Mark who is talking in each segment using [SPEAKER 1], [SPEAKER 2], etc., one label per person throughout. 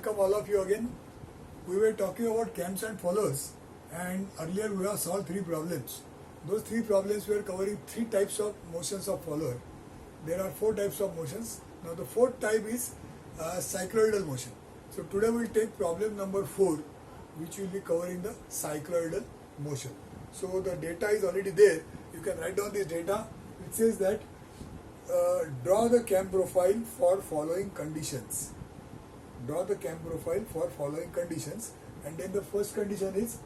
[SPEAKER 1] welcome all of you again. We were talking about cams and followers, and earlier we have solved three problems. Those three problems were covering three types of motions of follower. There are four types of motions. Now the fourth type is cycloidal motion. So today we will take problem number 4, which will be covering the cycloidal motion. So the data is already there. You can write down this data. It says that draw the cam profile for following conditions. Draw the cam profile for following conditions, and then the first condition is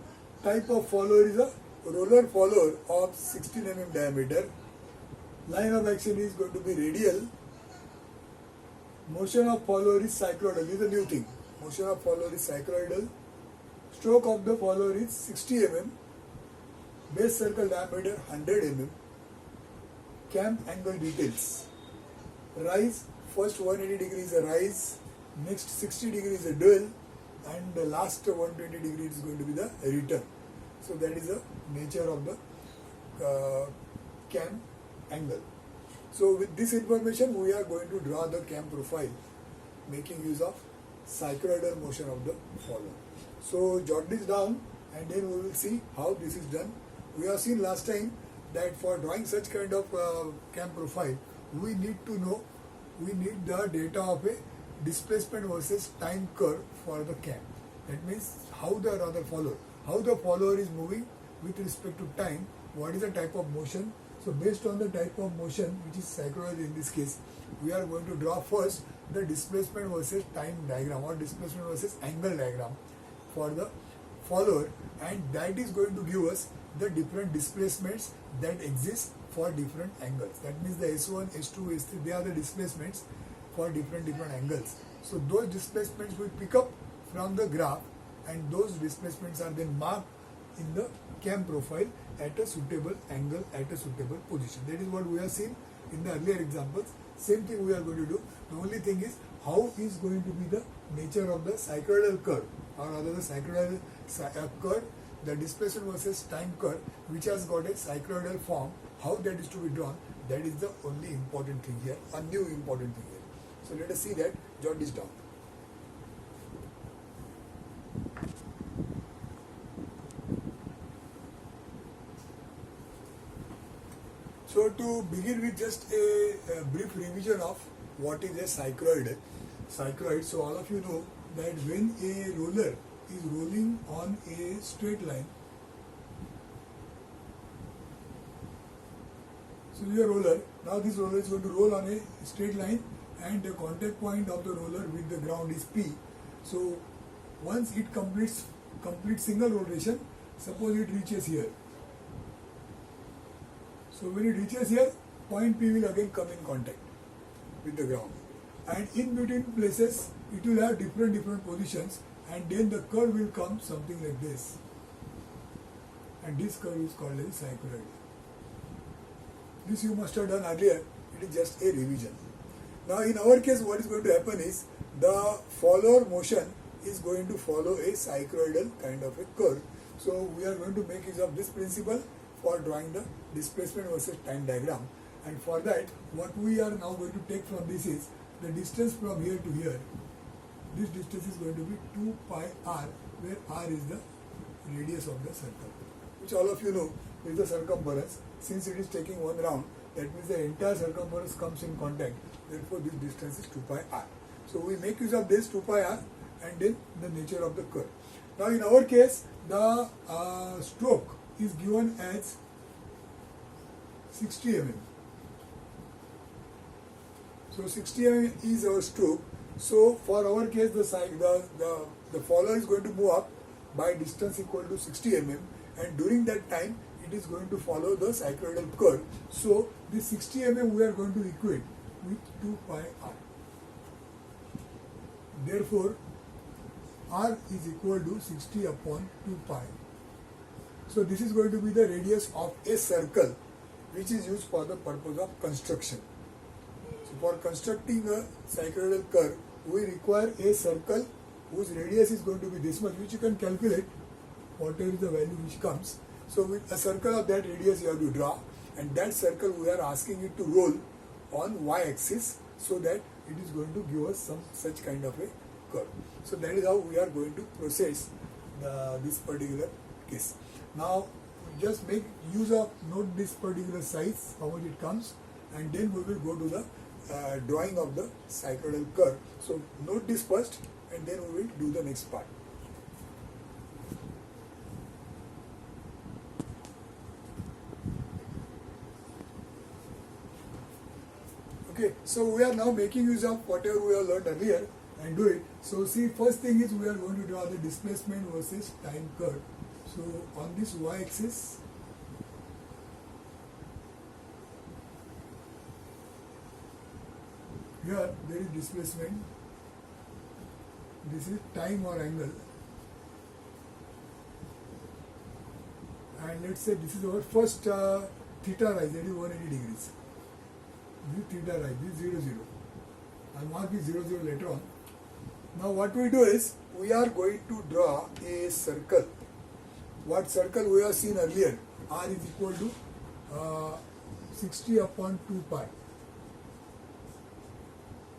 [SPEAKER 1] type of follower is a roller follower of 16 mm diameter. Line of action is going to be radial. Motion of follower is cycloidal. This is a new thing. Motion of follower is cycloidal. Stroke of the follower is 60 mm. Base circle diameter 100 mm. Cam angle details. Rise, first 180 degrees is a rise, next 60 degrees is a dwell, and the last 120 degrees is going to be the return. So that is the nature of the cam angle. So with this information we are going to draw the cam profile making use of cycloidal motion of the follower. So jot this down and then we will see how this is done. We have seen last time that for drawing such kind of cam profile, we need the data of a displacement versus time curve for the cam. That means how the follower is moving with respect to time, what is the type of motion. So based on the type of motion, which is cycloidal in this case, we are going to draw first the displacement versus time diagram or displacement versus angle diagram for the follower, and that is going to give us the different displacements that exist for different angles. That means the S1, S2, S3, they are the displacements for different angles. So those displacements we pick up from the graph, and those displacements are then marked in the cam profile at a suitable angle, at a suitable position. That is what we have seen in the earlier examples. Same thing we are going to do. The only thing is how is going to be the nature of the cycloidal curve, or rather the cycloidal curve, the displacement versus time curve, which has got a cycloidal form, how that is to be drawn. That is the only important thing here, a new important thing here. So let us see that. Jot this down. So to begin with, just a brief revision of what is a cycloid. So all of you know that when a roller is rolling on a straight line, so this is a roller. Now this roller is going to roll on a straight line, and the contact point of the roller with the ground is P. So once it completes single rotation, suppose it reaches here. So when it reaches here, point P will again come in contact with the ground, and in between places it will have different positions, and then the curve will come something like this, and this curve is called as cycloid. This you must have done earlier. It is just a revision. Now in our case, what is going to happen is the follower motion is going to follow a cycloidal kind of a curve. So we are going to make use of this principle for drawing the displacement versus time diagram, and for that what we are now going to take from this is the distance from here to here. This distance is going to be 2 pi r, where r is the radius of the circle, which all of you know is the circumference. Since it is taking one round, that means the entire circumference comes in contact. Therefore this distance is 2 pi r. So we make use of this 2 pi r and then the nature of the curve. Now in our case, the stroke is given as 60 mm. So 60 mm is our stroke. So for our case, the follower is going to move up by distance equal to 60 mm, and during that time it is going to follow the cycloidal curve. So this 60 mm we are going to equate with 2 pi r. Therefore r is equal to 60 upon 2 pi. So this is going to be the radius of a circle, which is used for the purpose of construction. So for constructing a cycloidal curve, we require a circle whose radius is going to be this much, which you can calculate whatever is the value which comes. So with a circle of that radius you have to draw, and that circle we are asking it to roll on y-axis, so that it is going to give us some such kind of a curve. So that is how we are going to process this particular case. Now just make use of, note this particular size, how much it comes, and then we will go to the drawing of the cycloidal curve. So note this first and then we will do the next part. Okay, so we are now making use of whatever we have learned earlier and do it. So see, first thing is we are going to draw the displacement versus time curve. So on this y-axis, here there is displacement, this is time or angle, and let's say this is our first theta rise, that is 180 degrees. This is theta rise, this is 0, 0. I'll mark this 0, 0 later on. Now what we do is, we are going to draw a circle. What circle we have seen earlier, r is equal to 60 upon 2 pi.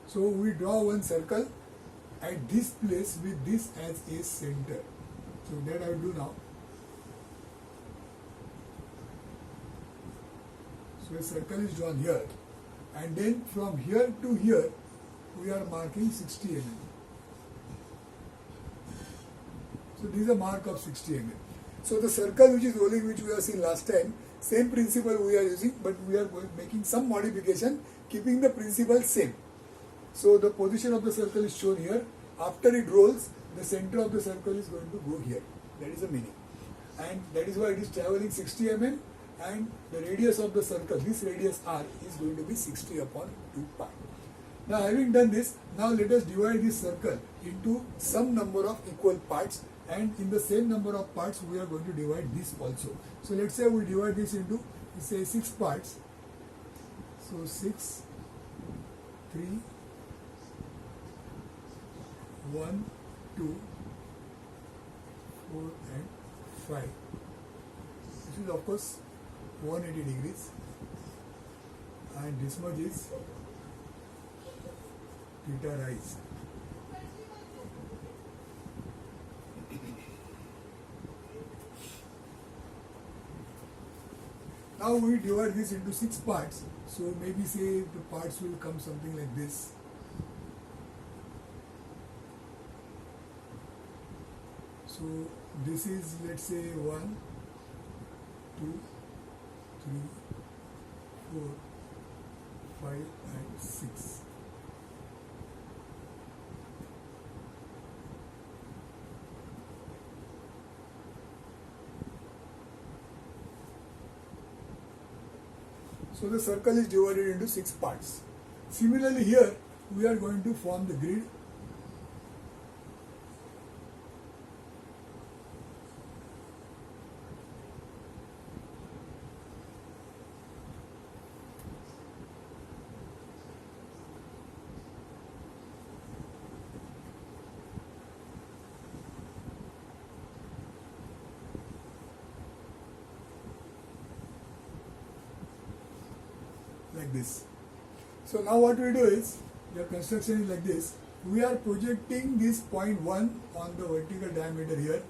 [SPEAKER 1] So we draw one circle at this place with this as a center. So that I will do now. So a circle is drawn here, and then from here to here we are marking 60 mm. So this is a mark of 60 mm. So the circle which is rolling, which we have seen last time, same principle we are using, but we are making some modification, keeping the principle same. So the position of the circle is shown here. After it rolls, the center of the circle is going to go here. That is the meaning. And that is why it is traveling 60 mm, and the radius of the circle, this radius r, is going to be 60 upon 2 pi. Now having done this, now let us divide this circle into some number of equal parts, and in the same number of parts we are going to divide this also. So let's say we divide this into, say, 6 parts. So 6, 3, 1, 2, 4 and 5. This is of course 180 degrees, and this much is theta rise. Now we divide this into 6 parts. So maybe say the parts will come something like this. So this is, let's say, 1, 2, 3, 4, 5 and 6. So the circle is divided into 6 parts. Similarly here, we are going to form the grid. Like this. So now what we do is, the construction is like this. We are projecting this point 1 on the vertical diameter here,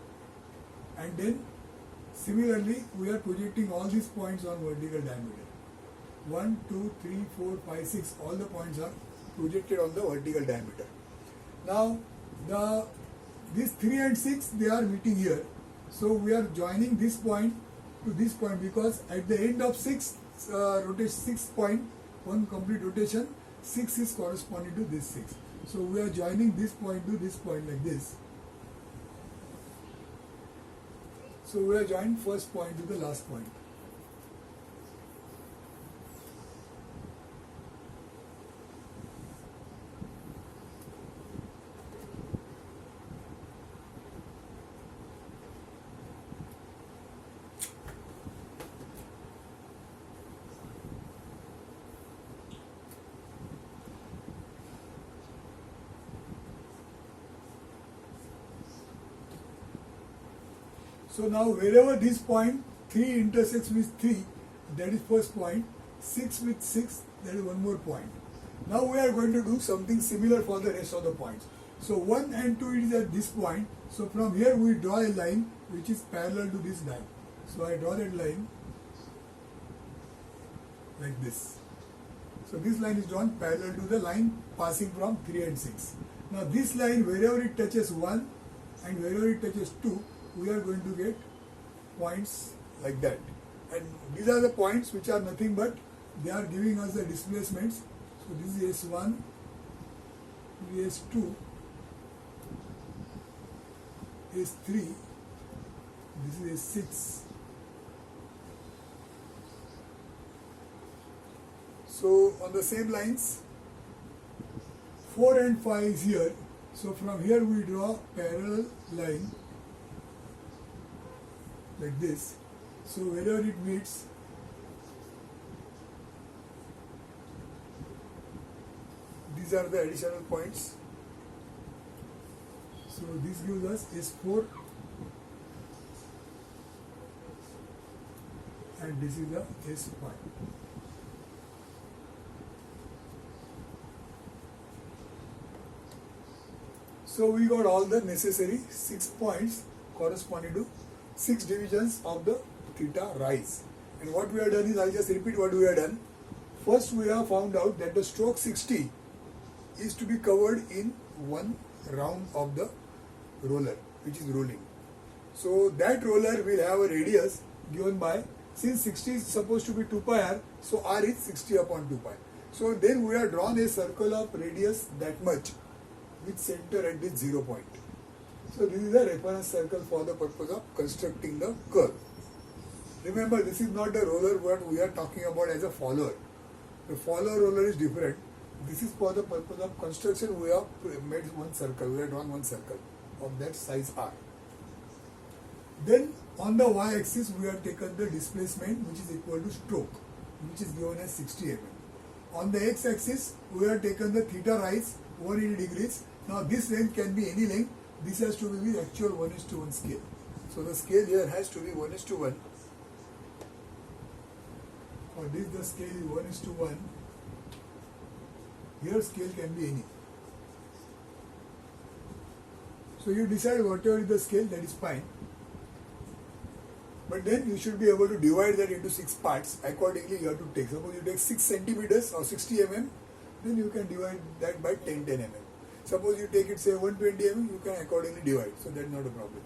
[SPEAKER 1] and then similarly we are projecting all these points on vertical diameter. 1, 2, 3, 4, 5, 6, all the points are projected on the vertical diameter. Now these 3 and 6, they are meeting here. So we are joining this point to this point, because at the end of 6 rotation, 6 point, one complete rotation, 6 is corresponding to this 6. So we are joining this point to this point like this. So we are joining first point to the last point. So now wherever this point 3 intersects with 3, that is first point, 6 with 6, that is one more point. Now we are going to do something similar for the rest of the points. So 1 and 2 is at this point. So from here we draw a line which is parallel to this line. So I draw that line like this. So this line is drawn parallel to the line passing from 3 and 6. Now this line, wherever it touches 1 and wherever it touches 2, we are going to get points like that. And these are the points which are nothing but they are giving us the displacements. So this is S1, this is S2, S3, this is S6. So on the same lines, 4 and 5 is here. So from here we draw parallel line like this. So wherever it meets, these are the additional points. So this gives us S4 and this is the S5. So we got all the necessary 6 points corresponding to 6 divisions of the theta rise. And what we have done is, I'll just repeat what we have done. First we have found out that the stroke 60 is to be covered in one round of the roller which is rolling. So that roller will have a radius given by, since 60 is supposed to be 2 pi r, so r is 60 upon 2 pi. So then we have drawn a circle of radius that much with center at this 0 point. So this is a reference circle for the purpose of constructing the curve. Remember, this is not the roller what we are talking about as a follower. The follower roller is different. This is for the purpose of construction. We have made one circle, we have drawn one circle of that size r. Then on the y-axis we have taken the displacement which is equal to stroke, which is given as 60 mm. On the x-axis we have taken the theta rise 180 degrees. Now this length can be any length. This has to be the actual 1:1 scale. So the scale here has to be 1:1. For this the scale is 1:1. Here scale can be any. So you decide whatever is the scale, that is fine. But then you should be able to divide that into 6 parts. Accordingly you have to take. Suppose you take 6 centimeters or 60 mm, then you can divide that by 10 mm. Suppose you take it say 120 mm, you can accordingly divide. So that's not a problem.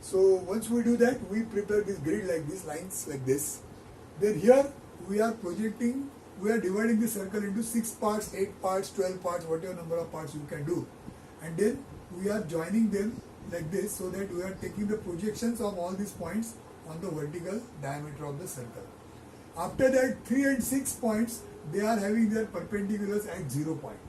[SPEAKER 1] So once we do that, we prepare this grid like this, lines like this. Then here we are projecting, we are dividing the circle into 6 parts, 8 parts, 12 parts, whatever number of parts you can do. And then we are joining them like this, so that we are taking the projections of all these points on the vertical diameter of the circle. After that, 3 and 6 points, they are having their perpendiculars at 0 point.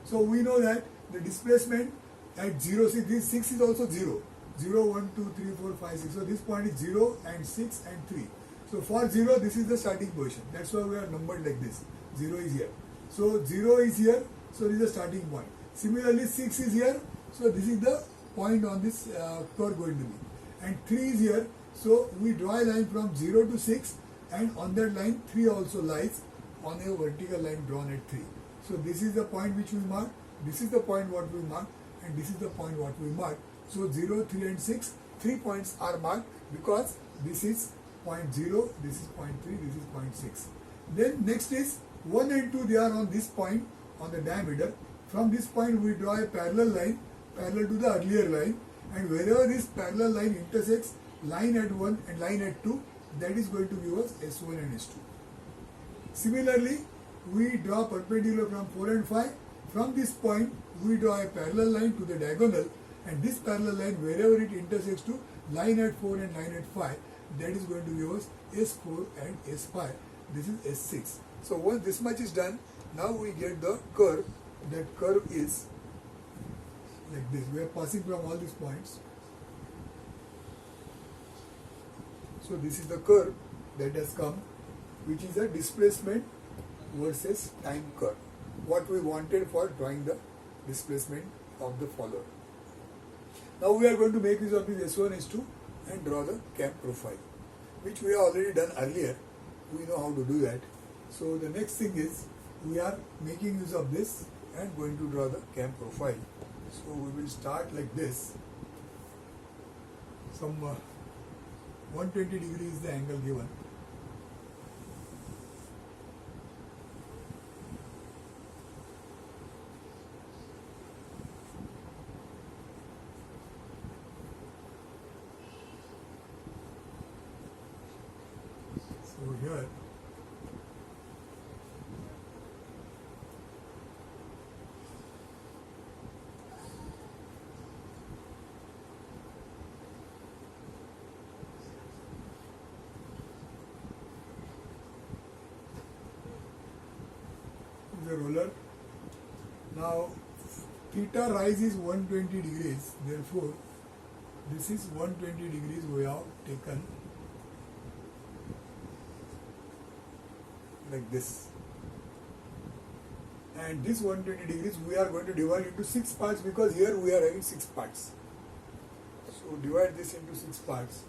[SPEAKER 1] So we know that the displacement at 0, see this 6 is also 0. 0, 1, 2, 3, 4, 5, 6. So this point is 0 and 6 and 3. So for 0, this is the starting position. That's why we are numbered like this. 0 is here. So 0 is here. So this is the starting point. Similarly, 6 is here. So this is the point on this curve going to be. And 3 is here. So we draw a line from 0 to 6. And on that line, 3 also lies on a vertical line drawn at 3. So this is the point which we mark. This is the point what we mark. And this is the point what we mark. So 0, 3 and 6, 3 points are marked because this is point 0, this is point 3, this is point 6. Then next is 1 and 2, they are on this point on the diameter. From this point we draw a parallel line parallel to the earlier line, and wherever this parallel line intersects line at 1 and line at 2, that is going to give us S1 and S2. Similarly, we draw perpendicular from 4 and 5. From this point we draw a parallel line to the diagonal, and this parallel line wherever it intersects to line at 4 and line at 5, that is going to give us S4 and S5. This is S6. So once this much is done, now we get the curve. That curve is like this. We are passing from all these points. So this is the curve that has come, which is a displacement versus time curve. What we wanted for drawing the displacement of the follower. Now we are going to make use of this S1, S2 and draw the cam profile, which we have already done earlier. We know how to do that. So the next thing is we are making use of this and going to draw the cam profile. So we will start like this. Some 120 degrees is the angle given. So here is the roller. Now theta rise is 120 degrees, therefore this is 120 degrees we have taken like this, and this 120 degrees we are going to divide into 6 parts because here we are having 6 parts. So divide this into 6 parts.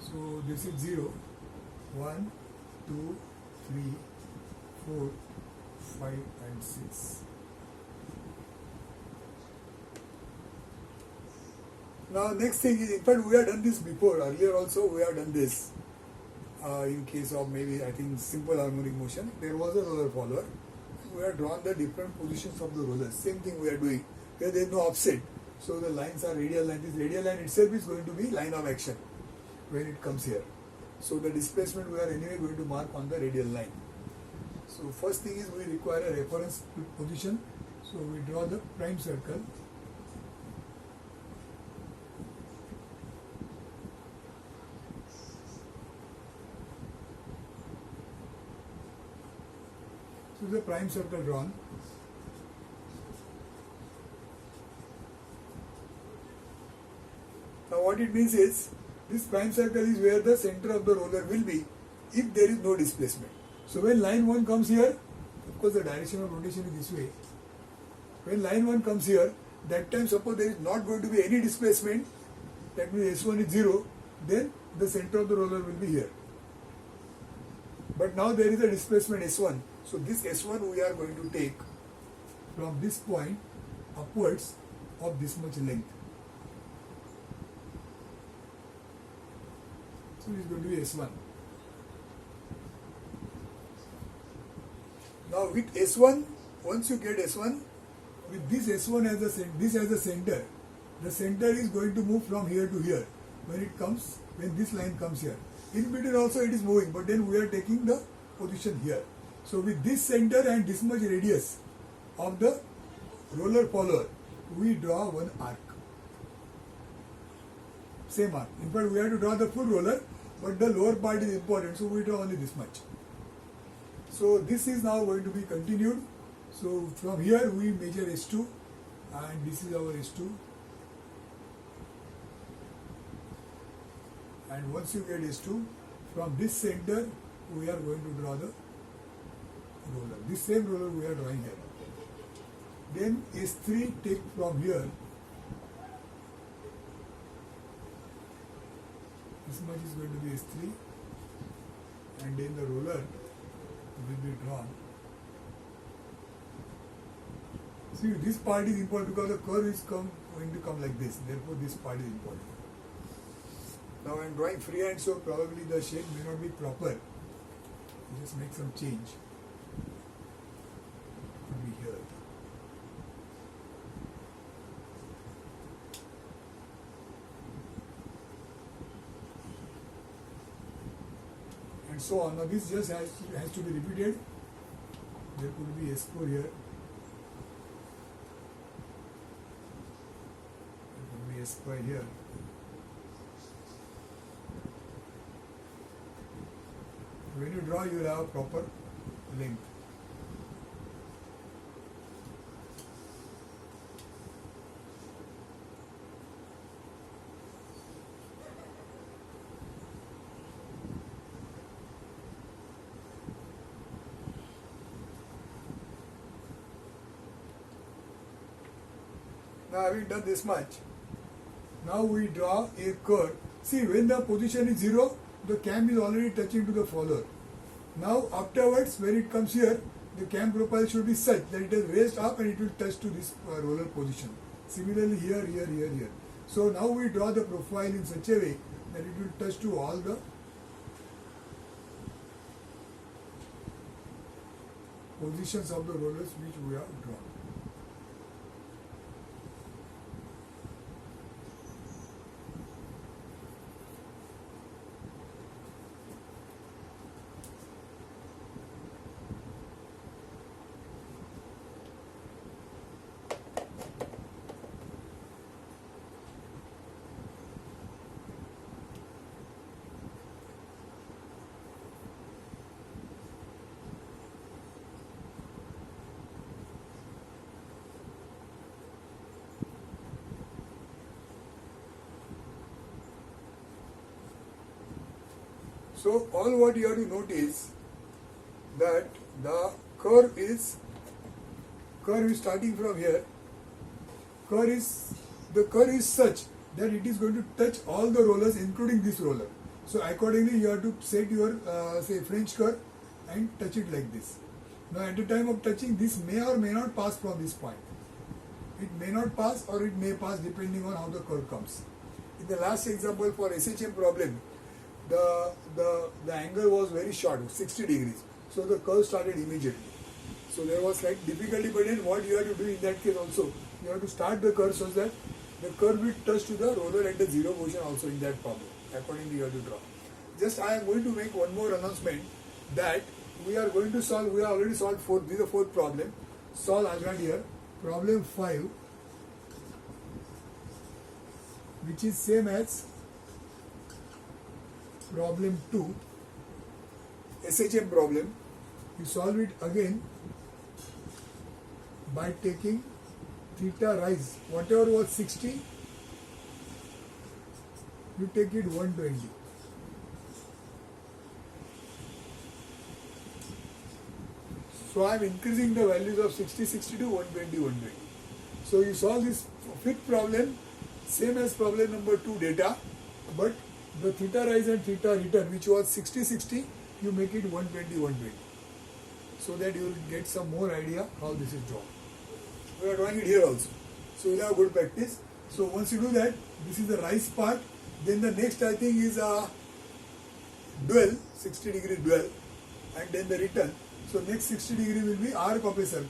[SPEAKER 1] So this is 0, 1, 2, 3, 4, 5 and 6. Now next thing is, in fact we have done this before, earlier also we have done this. In case of maybe I think simple harmonic motion, there was a roller follower. We have drawn the different positions of the rollers. Same thing we are doing. Here there is no offset. So the lines are radial line. This radial line itself is going to be line of action when it comes here. So the displacement we are anyway going to mark on the radial line. So first thing is we require a reference position. So we draw the prime circle. So the prime circle drawn. Now what it means is, this prime circle is where the center of the roller will be if there is no displacement. So when line 1 comes here, of course the direction of rotation is this way. When line 1 comes here, that time suppose there is not going to be any displacement, that means S1 is 0, then the center of the roller will be here. But now there is a displacement S1. So this S1 we are going to take from this point upwards of this much length. So it is going to be S1. Now with S1, once you get S1, with this S1 as the center, the center is going to move from here to here when this line comes here. In between also it is moving, but then we are taking the position here. So with this center and this much radius of the roller follower, we draw one arc. Same arc. In fact, we have to draw the full roller, but the lower part is important, so we draw only this much. So this is now going to be continued. So from here we measure S2, and this is our S2. And once you get S2, from this center we are going to draw the roller. This same roller we are drawing here. Then S3 take from here. This much is going to be S3, and then the roller will be drawn. See, this part is important because the curve is going to come like this. Therefore, this part is important. Now I am drawing freehand, so probably the shape may not be proper. Just make some change. Could be here. And so on. Now this just has to be repeated. There could be S4 here. There could be S5 here. When you draw, you will have a proper length. Now having done this much, now we draw a curve. See, when the position is 0, the cam is already touching to the follower. Now afterwards, when it comes here, the cam profile should be such that it is raised up and it will touch to this roller position. Similarly here, here, here, here. So now we draw the profile in such a way that it will touch to all the positions of the rollers which we have drawn. So all what you have to notice that the curve is starting from here. The curve is such that it is going to touch all the rollers including this roller. So accordingly you have to set your say French curve and touch it like this. Now at the time of touching, this may or may not pass from this point. It may not pass or it may pass depending on how the curve comes. In the last example for SHM problem, the angle was very short, 60 degrees. So the curve started immediately. So there was slight difficulty, but then what you have to do in that case also, you have to start the curve so that the curve will touch to the roller at the 0 position also in that problem. Accordingly you have to draw. Just I am going to make one more announcement that we are going to solve, we have already solved this is the fourth problem. Solve Ajran here. Problem 5, which is same as problem 2, SHM problem. You solve it again by taking theta rise. Whatever was 60, you take it 120. So I am increasing the values of 60, 60 to 120, 120. So you solve this fifth problem, same as problem number 2 data, but the theta rise and theta return, which was 60, 60, you make it 120, 120. So that you will get some more idea how this is drawn. We are drawing it here also. So you will have good practice. So once you do that, this is the rise part. Then the next I think is a dual, 60 degree dual, and then the return. So next 60 degree will be arc of a circle.